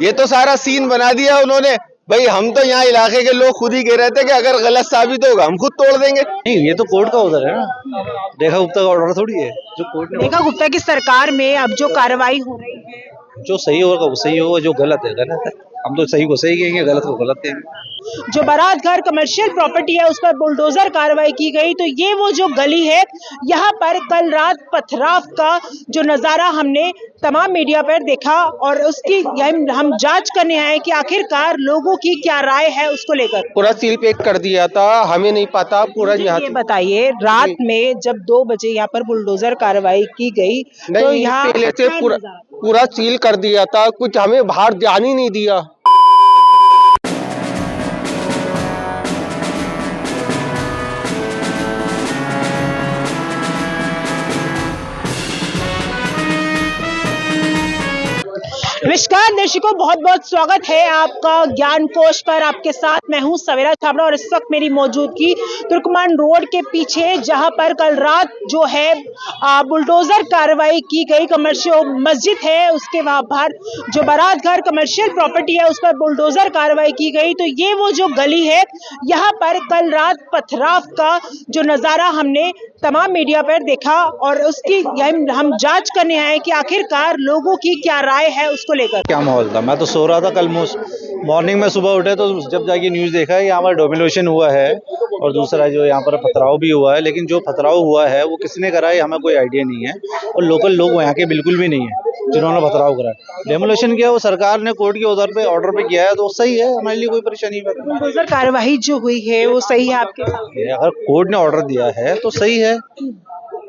ये तो सारा सीन बना दिया उन्होंने। भाई हम तो यहाँ इलाके के लोग खुद ही कह रहे थे कि अगर गलत साबित होगा हम खुद तोड़ देंगे। नहीं, ये तो कोर्ट का ऑर्डर है ना, रेखा गुप्ता का ऑर्डर थोड़ी है जो कोर्ट ने। रेखा गुप्ता की सरकार में अब जो कार्रवाई हो रही है, जो सही होगा वो सही होगा, जो गलत है गलत है। हम तो सही को सही कहेंगे, गलत को गलत कहेंगे। जो बारात घर कमर्शियल प्रॉपर्टी है उस पर बुलडोजर कार्रवाई की गई, तो ये वो जो गली है यहाँ पर कल रात पथराव का जो नजारा हमने तमाम मीडिया पर देखा और उसकी हम जांच करने आए कि आखिरकार लोगों की क्या राय है उसको लेकर। पूरा सील पैक कर दिया था, हमें नहीं पता पूरा। यहाँ ये बताइए, रात में जब 2 बजे यहाँ पर बुलडोजर कार्रवाई की गई तो यहाँ पहले से पूरा सील कर दिया था, कुछ हमें बाहर जाने ही नहीं दिया। नमस्कार दर्शकों, बहुत बहुत स्वागत है आपका ज्ञान कोश पर। आपके साथ मैं हूं सवेरा छाबड़ा और इस वक्त मेरी मौजूदगी तुर्कमान रोड के पीछे, जहां पर कल रात जो है बुलडोजर कार्रवाई की गई। कमर्शियल मस्जिद है उसके वहां बाहर जो बारात घर कमर्शियल प्रॉपर्टी है उस पर बुलडोजर कार्रवाई की गई, तो ये वो जो गली है यहाँ पर कल रात पथराव का जो नजारा हमने तमाम मीडिया पर देखा और उसकी हम जांच करने आए कि आखिरकार लोगों की क्या राय है उसको लेकर। क्या माहौल था, मैं तो सो रहा था कल मॉर्निंग में, सुबह उठे तो जब जाके न्यूज़ देखा है यहाँ पर डोमिनेशन हुआ है और दूसरा जो यहाँ पर पथराव भी हुआ है। लेकिन जो पथराव हुआ है वो किसने करा है हमें कोई आइडिया नहीं है और लोकल लोग यहाँ के बिल्कुल भी नहीं है जिन्होंने पथराव करा। डेमोलेशन किया वो सरकार ने कोर्ट के ऑर्डर पे किया है तो सही है, हमारे लिए कोई परेशानी नहीं। बुलडोजर कार्रवाई जो हुई है वो सही है आपके साथ? अगर कोर्ट ने ऑर्डर दिया है तो सही है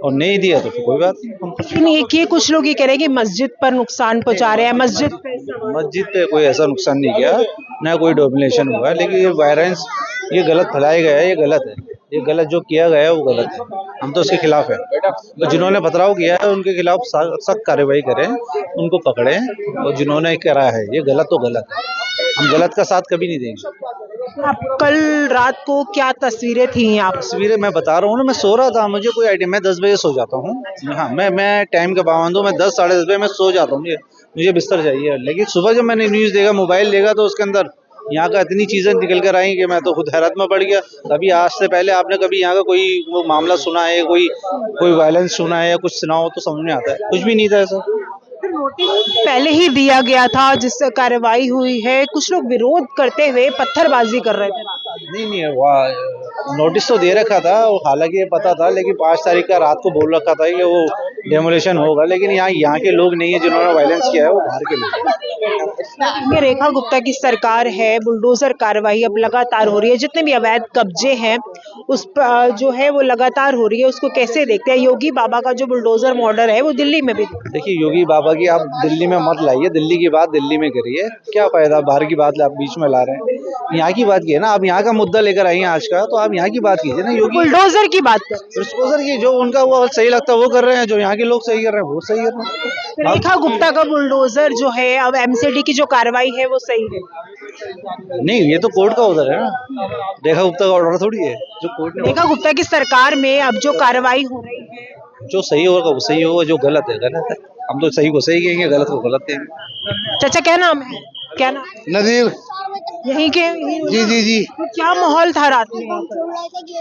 और नहीं दिया तो फिर कोई बात नहीं। लेकिन एक ये कुछ लोग ये कह रहे हैं कि मस्जिद पर नुकसान पहुंचा रहे हैं। मस्जिद पे कोई ऐसा नुकसान नहीं किया, ना कोई डोमिनेशन हुआ है। लेकिन ये वायरेंस ये गलत फैलाया गया है, ये गलत है। ये गलत जो किया गया है वो गलत है, हम तो उसके खिलाफ है। तो जिन्होंने पथराव किया है उनके खिलाफ सख्त कार्रवाई करें, उनको पकड़ें और जिन्होंने करा है ये गलत तो गलत है, हम गलत का साथ कभी नहीं देंगे। आप कल रात को क्या तस्वीरें थी आप? तस्वीरें मैं बता रहा हूँ ना, मैं सो रहा था, मुझे कोई आइडिया। मैं 10 बजे सो जाता हूँ। हाँ, मैं टाइम का पाबंद हूँ। मैं 10 साढ़े 10 बजे मैं सो जाता हूँ, मुझे बिस्तर चाहिए। लेकिन सुबह जब मैंने न्यूज़ देखा, मोबाइल देखा, तो उसके अंदर यहाँ का इतनी चीज़ें निकल कर आई कि मैं तो खुद हैरत में पड़ गया। कभी आज से पहले आपने कभी यहाँ का कोई वो मामला सुना है, कोई वायलेंस सुना है या कुछ सुना हो तो समझ में आता है, कुछ भी नहीं था ऐसा। नोटिस पहले ही दिया गया था जिससे कार्रवाई हुई है, कुछ लोग विरोध करते हुए पत्थरबाजी कर रहे थे। नहीं, नोटिस तो दे रखा था, हालांकि ये पता था, लेकिन 5 तारीख का रात को बोल रखा था कि वो डेमोलेशन होगा। लेकिन यहाँ के लोग नहीं है जिन्होंने वायलेंस किया है, वो बाहर के लोग। ये रेखा गुप्ता की सरकार है, बुलडोजर कार्रवाई अब लगातार हो रही है, जितने भी अवैध कब्जे हैं उस पर जो है वो लगातार हो रही है। उसको कैसे देखते हैं? योगी बाबा का जो बुलडोजर मॉडल है वो दिल्ली में भी। देखिए, योगी बाबा की आप दिल्ली में मत लाइए, दिल्ली की बात दिल्ली में करिए, क्या फायदा बाहर की बात आप बीच में ला रहे हैं। यहाँ की बात की है ना, आप यहाँ का मुद्दा लेकर आई हैं आज का, तो आप यहाँ की बात कीजिए ना। योगी बुलडोजर की बात कर, बुलडोजर की जो उनका वो सही लगता है वो कर रहे हैं, जो यहाँ के लोग सही कर रहे हैं वो सही कर रहे हैं। रेखा गुप्ता का बुलडोजर जो है, अब एमसीडी की जो कार्रवाई है वो सही है? नहीं, ये तो कोर्ट का ऑर्डर है ना, रेखा गुप्ता का ऑर्डर थोड़ी है जो कोर्ट ने। रेखा गुप्ता की सरकार में अब जो कार्रवाई हो रही है, जो सही होगा वो सही होगा, जो गलत है गलत है। हम तो सही को सही कहेंगे, गलत को गलत कहेंगे। चाचा क्या नाम है? क्या नाम? नजीर। यहीं के? जी जी जी। तो क्या माहौल था रात में?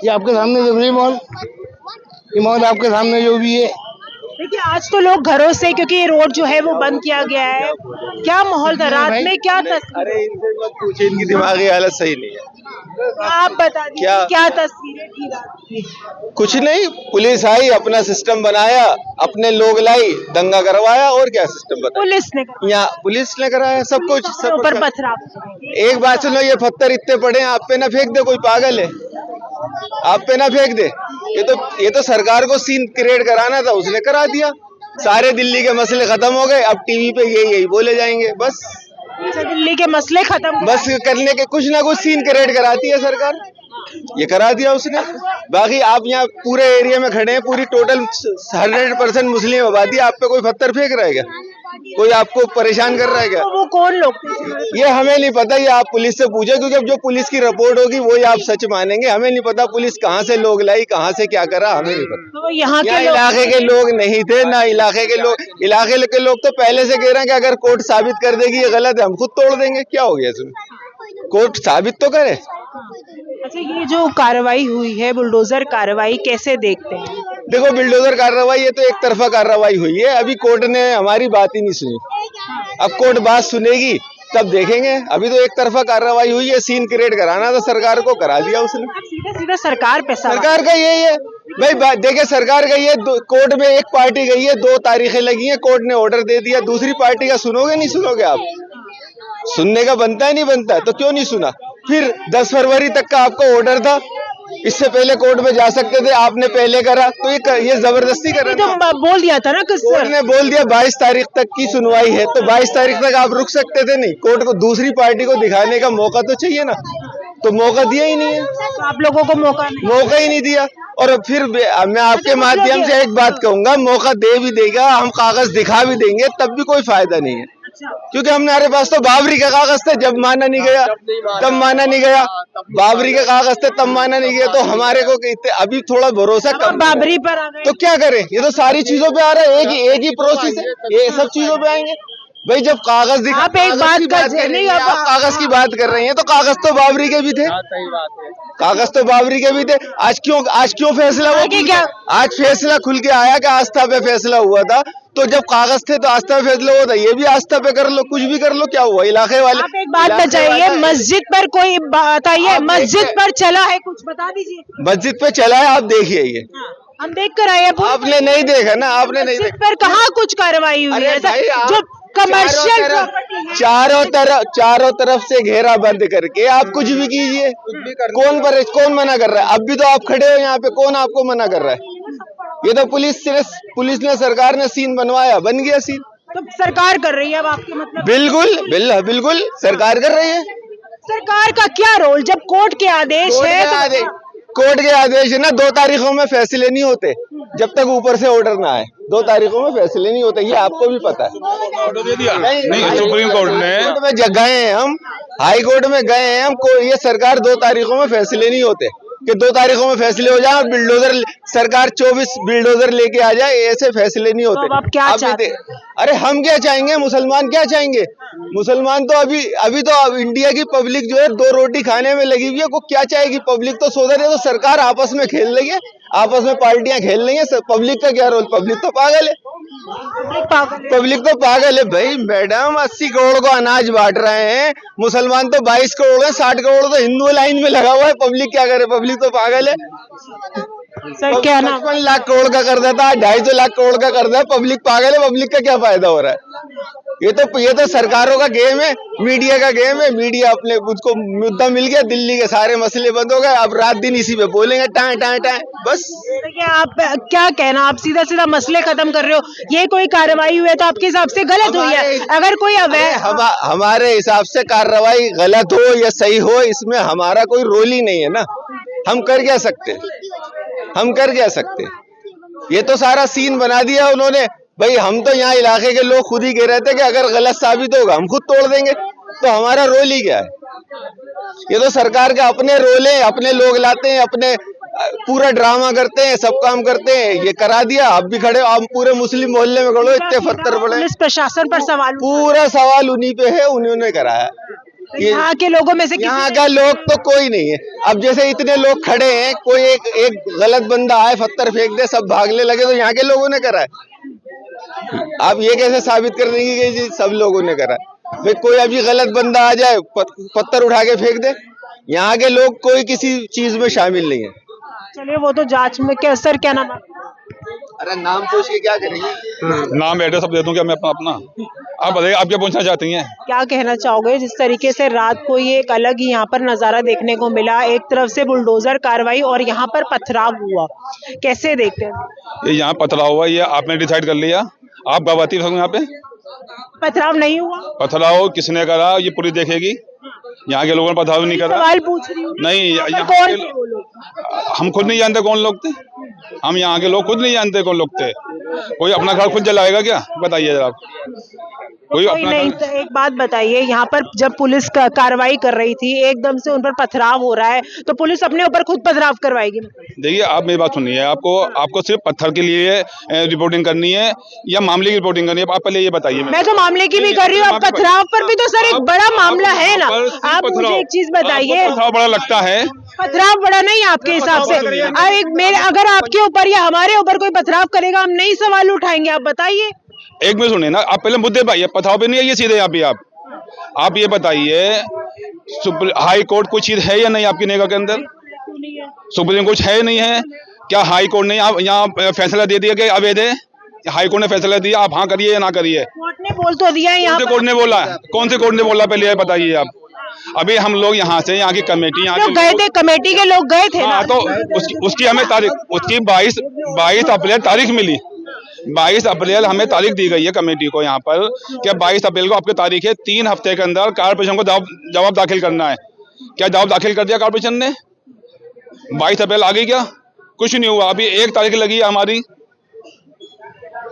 ये आपके सामने जो भी मॉल आपके सामने जो भी है। देखिए, आज तो लोग घरों से, क्योंकि ये रोड जो है वो बंद किया गया है, क्या माहौल था रात में? क्या तस्वीर? अरे इनसे मत पूछिए, इनकी दिमागी हालत सही नहीं है। आप बता दीजिए क्या तस्वीरें थी रात की? कुछ नहीं, पुलिस आई, अपना सिस्टम बनाया, अपने लोग लाई, दंगा करवाया, और क्या सिस्टम बताया? पुलिस ने कराया सब कुछ। सब ऊपर पथराव। एक बात सुनो, ये पत्थर इतने पड़े हैं, आप पे ना फेंक दे, कोई पागल है? आप पे ना फेंक दे। ये तो सरकार को सीन क्रिएट कराना था, उसने करा दिया। सारे दिल्ली के मसले खत्म हो गए, अब टीवी पे यही बोले जाएंगे बस। अच्छा, दिल्ली के मसले खत्म बस करने के कुछ ना कुछ सीन क्रिएट कराती है सरकार, ये करा दिया उसने। बाकी आप यहाँ पूरे एरिया में खड़े हैं, पूरी टोटल 100% मुस्लिम आबादी, आप पे कोई पत्थर फेंक रहा है क्या? कोई आपको परेशान कर रहा है क्या? तो वो कौन लोग थे? ये हमें नहीं पता, ये आप पुलिस से पूछे, क्योंकि अब जो पुलिस की रिपोर्ट होगी वही आप सच मानेंगे। हमें नहीं पता पुलिस कहाँ से लोग लाई, कहाँ से क्या करा, हमें नहीं पता। तो यहाँ यहाँ के लोग इलाके के लोग नहीं थे ना, इलाके के लोग तो पहले से कह रहे हैं कि अगर कोर्ट साबित कर देगी ये गलत है हम खुद तोड़ देंगे। क्या हो गया इसमें, कोर्ट साबित तो करे। अच्छा, ये जो कार्रवाई हुई है, बुलडोजर कार्रवाई, कैसे देखते हैं? देखो, बुलडोजर कार्रवाई ये तो एक तरफा कार्रवाई हुई है, अभी कोर्ट ने हमारी बात ही नहीं सुनी। अब कोर्ट बात सुनेगी तब देखेंगे। अभी तो एक तरफा कार्रवाई हुई है, सीन क्रिएट कराना था सरकार को, करा दिया उसने। अब सीधा सीधा सरकार पे सवाल। सरकार का यही है भाई, देखिए सरकार का ये कोर्ट में एक पार्टी गई है, 2 तारीखें लगी हैं, कोर्ट ने ऑर्डर दे दिया, दूसरी पार्टी का सुनोगे नहीं सुनोगे आप? सुनने का बनता है नहीं बनता है, तो क्यों नहीं सुना? फिर 10 फरवरी तक का आपका ऑर्डर था, इससे पहले कोर्ट में जा सकते थे, आपने पहले करा, तो ये जबरदस्ती कर रहे तो हैं। बोल दिया था ना कि कोर्ट ने बोल दिया 22 तारीख तक की सुनवाई है, तो 22 तारीख तक आप रुक सकते थे नहीं? कोर्ट को दूसरी पार्टी को दिखाने का मौका तो चाहिए ना, तो मौका दिया ही नहीं है, तो आप लोगों को मौका ही नहीं दिया। और फिर मैं आपके माध्यम से एक बात कहूंगा, मौका दे भी देगा, हम कागज दिखा भी देंगे, तब भी कोई फायदा नहीं है, क्योंकि हमारे पास तो बाबरी के कागज थे, जब माना नहीं गया तब माना नहीं गया, बाबरी के कागज थे तब माना नहीं गया, तो हमारे को अभी थोड़ा भरोसा कम। बाबरी पर आ गए तो क्या करें, ये तो सारी चीजों पे आ रहा है, एक ही प्रोसेस है, ये सब चीजों पे आएंगे भाई। जब कागज दिखा, आप एक बात नहीं, आप कागज की बात कर रही हैं, तो कागज तो बाबरी के भी थे, कागज तो बाबरी के भी थे। आज क्यों फैसला हुआ? क्या? आज फैसला खुल के आया कि आस्था पे फैसला हुआ था, तो जब कागज थे तो आस्था पे फैसला हुआ था, ये भी आस्था पे कर लो, कुछ भी कर लो, क्या हुआ? इलाके वाले, आप एक बात बताइए, मस्जिद पर कोई बताइए, मस्जिद पर चला है, कुछ बता दीजिए। मस्जिद पे चला है, आप देखिए, ये हम देख कर आए हैं। आपने नहीं देखा ना, आपने नहीं मस्जिद देखा। पर कहाँ कुछ कार्रवाई हुई है? जो कमर्शियल चारों तरफ से घेरा बंद करके आप कुछ भी कीजिए, कौन मना कर रहा है? अब भी तो आप खड़े हो यहाँ पे, कौन आपको मना कर रहा है? ये तो पुलिस ने, सरकार ने सीन बनवाया, बन गया सीन। तो सरकार कर रही है, अब आपके मतलब? बिल्कुल सरकार कर रही है। सरकार का क्या रोल, जब कोर्ट के आदेश है? कोर्ट के आदेश है ना, 2 तारीखों में फैसले नहीं होते जब तक ऊपर से ऑर्डर ना आए। 2 तारीखों में फैसले नहीं होते, ये आपको भी पता है। ऑर्डर दे दिया नहीं, सुप्रीम कोर्ट ने गए हैं हम, हाई कोर्ट में गए हैं हम, ये सरकार 2 तारीखों में फैसले नहीं होते कि 2 तारीखों में फैसले हो जाए, बिल्डोजर सरकार 24 बिल्डोजर लेके आ जाए, ऐसे फैसले नहीं होते। तो आप क्या चाहते हैं? अरे हम क्या चाहेंगे, मुसलमान क्या चाहेंगे? मुसलमान तो अभी तो इंडिया की पब्लिक जो है 2 रोटी खाने में लगी हुई है, को क्या चाहेगी? पब्लिक तो सोच रही है, तो सरकार आपस में खेल रही है, आपस में पार्टियां खेल रही है, पब्लिक का क्या रोल? पब्लिक तो पागल है, पब्लिक तो पागल है भाई। मैडम 80 करोड़ को अनाज बांट रहे हैं, मुसलमान तो 22 करोड़ है, 60 करोड़ तो हिंदू लाइन में लगा हुआ है, पब्लिक क्या करे? पब्लिक तो पागल है। सर क्या नाम? 55 लाख करोड़ का कर्जा था, 250 लाख करोड़ का कर्जा है, पब्लिक पागल है, पब्लिक का क्या फायदा हो रहा है? ये तो सरकारों का गेम है, मीडिया का गेम है। मीडिया अपने उसको मुद्दा मिल गया, दिल्ली के सारे मसले बंद हो गए, अब रात दिन इसी पे बोलेंगे, टाए बस। देखिए, आप क्या कहना, आप सीधा सीधा मसले खत्म कर रहे हो। ये कोई कार्रवाई हुई है तो आपके हिसाब से गलत हुई है? अगर कोई हमारे हिसाब से कार्रवाई गलत हो या सही हो, इसमें हमारा कोई रोल ही नहीं है ना। हम कर क्या सकते? ये तो सारा सीन बना दिया उन्होंने भाई। हम तो यहाँ इलाके के लोग खुद ही कह रहे थे कि अगर गलत साबित होगा हम खुद तोड़ देंगे, तो हमारा रोल ही क्या है? ये तो सरकार का अपने रोल है, अपने लोग लाते हैं, अपने पूरा ड्रामा करते हैं, सब काम करते हैं। ये करा दिया, आप भी खड़े हो, आप पूरे मुस्लिम मोहल्ले में खड़े हो, इतने पत्थर पड़े। पुलिस प्रशासन पर सवाल, पूरा सवाल उन्हीं पे है, उन्होंने कराया। यहाँ के लोगों में से यहाँ का लोग तो कोई नहीं है। अब जैसे इतने लोग खड़े हैं, कोई एक गलत बंदा आए, पत्थर फेंक दे, सब भागने लगे, तो यहाँ के लोगों ने करा है। आप ये कैसे साबित कर देंगे कि सब लोगों ने करा? भाई कोई अभी गलत बंदा आ जाए, पत्थर उठा के फेंक दे, यहाँ के लोग कोई किसी चीज में शामिल नहीं है। चलिए, वो तो जांच में। क्या सर, क्या नाम है? अरे नाम पूछ के क्या करेंगे? नाम एड्रेस सब दे दूं क्या मैं अपना? आप बताइए, आप क्या पूछना चाहती हैं? क्या कहना चाहोगे, जिस तरीके से रात को ये एक अलग ही यहाँ पर नजारा देखने को मिला, एक तरफ से बुलडोजर कार्रवाई और यहाँ पर पथराव हुआ, कैसे देखते हैं? ये यहाँ पथराव हुआ, ये आपने डिसाइड कर लिया, आप गवाती हो यहाँ पे? पथराव नहीं हुआ। पथराव किसने करा ये पुलिस देखेगी, यहाँ के लोगों ने पथराव नहीं करा। सवाल पूछ रही हूँ। नहीं, कौन थे वो लोग? हम खुद नहीं जानते कौन लोग थे। हम यहाँ के लोग खुद नहीं जानते कौन लोग थे। कोई अपना घर खुद जलाएगा क्या, बताइए जरा आप। कोई कोई अपना नहीं। घर, तो एक बात बताइए, यहाँ पर जब पुलिस कार्रवाई कर रही थी एकदम से उन पर पथराव हो रहा है, तो पुलिस अपने ऊपर खुद पथराव करवाएगी? देखिए आप मेरी बात सुनिए, आपको सिर्फ पत्थर के लिए रिपोर्टिंग करनी है या मामले की रिपोर्टिंग करनी है, आप पहले ये बताइए। मैं तो मामले की भी कर रही हूँ, अब पथराव पर भी तो सर एक बड़ा मामला है ना। आप मुझे एक चीज बताइए, पथराव बड़ा लगता है? पथराव बड़ा नहीं आपके हिसाब से? अगर आपके ऊपर या हमारे ऊपर कोई पथराव करेगा, हम नहीं सवाल उठाएंगे? आप बताइए। एक मिनट सुनिए ना, आप पहले मुद्दे पे आइए, पथराव पे नहीं आइए सीधे यहाँ पे। आप ये बताइए, हाई कोर्ट कोई चीज है या नहीं आपकी निगाह के अंदर? सुप्रीम कोर्ट है नहीं है क्या? हाई कोर्ट ने यहाँ फैसला दे दिया कि अवैध है? हाई कोर्ट ने फैसला दिया, आप हाँ करिए या ना करिए। कोर्ट ने बोल तो दिया है। कौन से कोर्ट ने बोला? कौन से कोर्ट ने बोला, पहले ये बताइए आप। अभी हम लोग यहाँ से, यहाँ की कमेटी, यहाँ लोग गए थे, कमेटी के लोग गए थे ना। तो उसकी हमें तारीख, उसकी 22 अप्रैल तारीख मिली। 22 अप्रैल हमें तारीख दी गई है कमेटी को यहाँ पर, क्या 22 अप्रैल को आपकी तारीख है, 3 हफ्ते के अंदर कारपोरेशन को जवाब दाखिल करना है। क्या जवाब दाखिल कर दिया कारपोरेशन ने? 22 अप्रैल आ गई, क्या कुछ नहीं हुआ? अभी 1 तारीख लगी है हमारी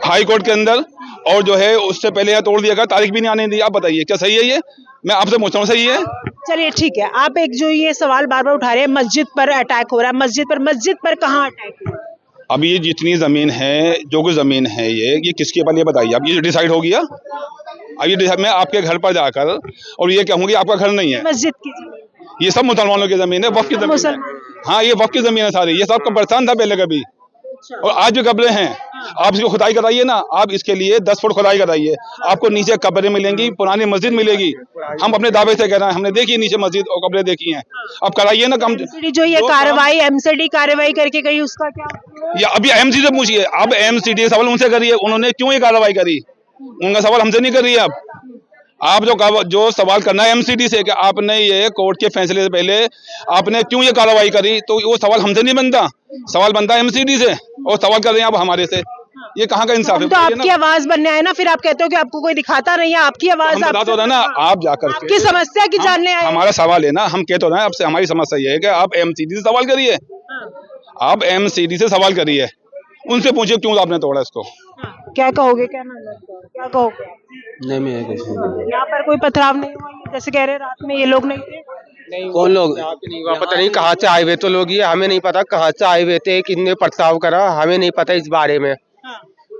हाई कोर्ट के अंदर, और जो है उससे पहले यहाँ तोड़ दिया गया, तारीख भी नहीं आने दी। आप बताइए क्या सही है ये? मैं आपसे पूछ रहा हूँ, सही है? चलिए ठीक है, आप एक जो ये सवाल बार बार उठा रहे हैं, मस्जिद पर अटैक हो रहा है, मस्जिद पर कहाँ अटैक हुआ? अभी ये जितनी जमीन है, जो कुछ जमीन है, ये किसके ऊपर, ये बताइए आप। ये डिसाइड हो गया? अब ये मैं आपके घर पर जाकर और ये कहूँगी आपका घर नहीं है, मस्जिद की ये सब मुसलमानों की जमीन है, वक्फ की जमीन है। हाँ, ये वक्फ की जमीन है सारी, ये सब कब्रिस्तान था पहले कभी, और आज भी कब्रें हैं। आप इसको खुदाई कराइए ना, आप इसके लिए 10 फुट खुदाई कराइए, आपको नीचे कब्रें मिलेंगी, पुरानी मस्जिद मिलेगी। हम अपने दावे से कह रहे हैं, हमने देखी नीचे मस्जिद और कब्रें देखी हैं। अब कराइए ना कम। जो ये कार्रवाई एमसीडी कार्रवाई करके गई, उसका क्या? या अभी एमसीडी से पूछिए, अब एमसीडी सवाल उनसे करिए, उन्होंने क्यों ये कार्रवाई करी, उनका सवाल हमसे नहीं कर रही है। आप जो सवाल करना है एमसीडी से कि आपने ये कोर्ट के फैसले से पहले आपने क्यों ये कार्रवाई करी, तो वो सवाल हमसे नहीं बनता, सवाल बनता है एमसीडी से, और सवाल कर रहे हैं आप हमारे से। ये कहाँ का इंसाफ है? तो आपकी आवाज बनने आए ना, फिर आप कहते हो कि आपको कोई दिखाता नहीं है, आपकी आवाज बता तो रहे ना, आप जाकर आपकी समस्या की जानने आए। हमारा सवाल है ना, हम कह तो रहे हैं आपसे, हमारी समस्या ये है कि आप एमसीडी से सवाल करिए, आप एमसीडी से सवाल करिए, उनसे पूछिए क्यों आपने तोड़ा इसको। क्या कहोगे, क्या क्या कहोगे? नहीं, मैं कुछ नहीं। यहाँ पर कोई पथराव नहीं हुआ, जैसे कह रहे रात में ये लोग नहीं थे? कौन लोग? नहीं हुआ, पता नहीं कहाँ से आए हुए तो लोग, ये हमें नहीं पता कहाँ से आए हुए थे, कितने पथराव करा, हमें नहीं पता इस बारे में।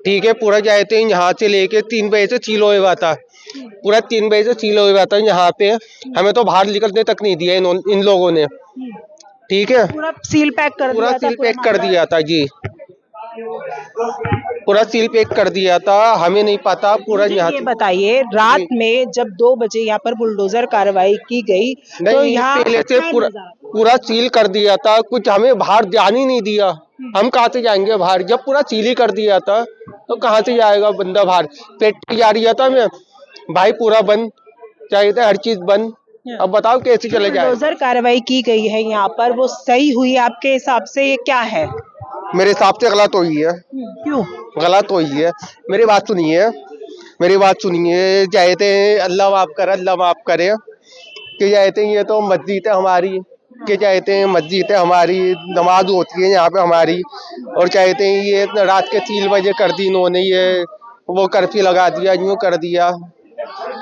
ठीक है, पूरा जाए थे यहाँ से लेके 3 बजे से चील हुआ था, पूरा 3 बजे से चील हुआ था यहाँ पे, हमें तो बाहर निकलने तक नहीं दिया इन लोगों ने। ठीक है, पूरा सील पैक कर पूरा दिया था, सील पैक कर दिया था जी, पूरा सील पैक कर दिया था, हमें नहीं पता पूरा। यहाँ ये बताइए, रात में जब 2 बजे यहाँ पर बुलडोजर कार्रवाई की गई, तो यहाँ पहले से पूरा सील कर दिया था, कुछ हमें बाहर जाने नहीं दिया। हम कहाँ से जाएंगे बाहर, जब पूरा सील ही कर दिया था तो कहाँ से जाएगा बंदा बाहर? पेट जा रही था मैं भाई, पूरा बंद चाहिए था, हर चीज बंद। अब बताओ कैसे चले जाए? बुलडोजर कार्रवाई की गई है यहाँ पर, वो सही हुई आपके हिसाब से? ये क्या है? मेरे हिसाब से गलत हुई है। क्यों गलत हुई है? मेरी बात सुनिए, मेरी बात सुनिए, चाहते हैं अल्लाह माफ करे, अल्लाह माफ करे, कि चाहते हैं ये तो मस्जिद है हमारी, कि चाहते हैं मस्जिद है हमारी, नमाज होती है यहाँ पे हमारी, और चाहते हैं ये रात के 3 बजे कर दी इन्होंने, ये वो कर्फ्यू लगा दिया, यूँ कर दिया।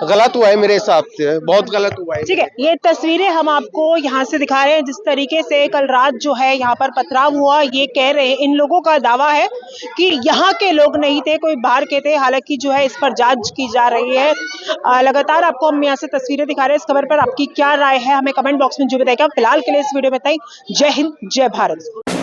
गलत हुआ है मेरे हिसाब से, बहुत गलत हुआ है। ठीक है, ये तस्वीरें हम आपको यहाँ से दिखा रहे हैं, जिस तरीके से कल रात जो है यहाँ पर पथराव हुआ। ये कह रहे हैं, इन लोगों का दावा है कि यहाँ के लोग नहीं थे, कोई बाहर के थे। हालांकि जो है इस पर जांच की जा रही है। लगातार आपको हम यहाँ से तस्वीरें दिखा रहे हैं। इस खबर पर आपकी क्या राय है, हमें कमेंट बॉक्स में जो बताइएगा। फिलहाल के लिए इस वीडियो में इतना ही। जय हिंद, जय भारत।